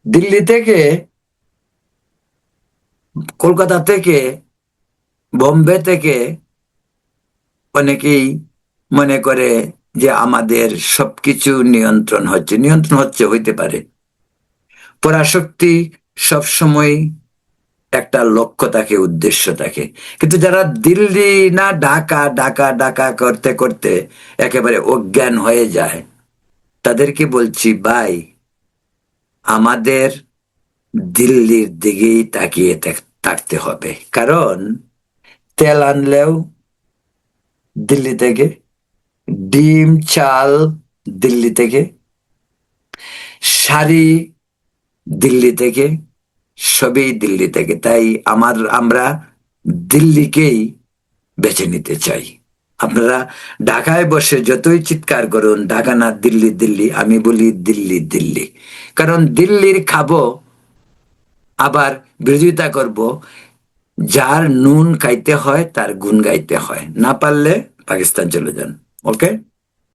দিল্লি থেকে, কলকাতা থেকে, বোম্বে থেকে অনেকেই মনে করে যে আমাদের সবকিছু নিয়ন্ত্রণ হচ্ছে, হইতে পারে। পরাশক্তি সবসময় একটা লক্ষ্য থাকে, উদ্দেশ্য থাকে। কিন্তু যারা দিল্লি না ঢাকা ঢাকা ঢাকা করতে করতে একেবারে অজ্ঞান হয়ে যায়, তাদেরকে বলছি, ভাই, আমাদের দিল্লির দিকেই তাকিয়ে থাকতে হবে। কারণ তেল আনলেও দিল্লি থেকে, ডিম চাল দিল্লি থেকে, শাড়ি দিল্লি থেকে, সবই দিল্লি থেকে। তাই আমরা দিল্লিকেই বেছে নিতে চাই। আপনারা ঢাকায় বসে যতই চিৎকার করুন, ঢাকা না দিল্লি দিল্লি, আমি বলি দিল্লি দিল্লি। কারণ দিল্লির খাবো, আবার বিরোধিতা করব। যার নুন খাইতে হয় তার গুণ গাইতে হয়, না পারলে পাকিস্তান চলে যান। ওকে।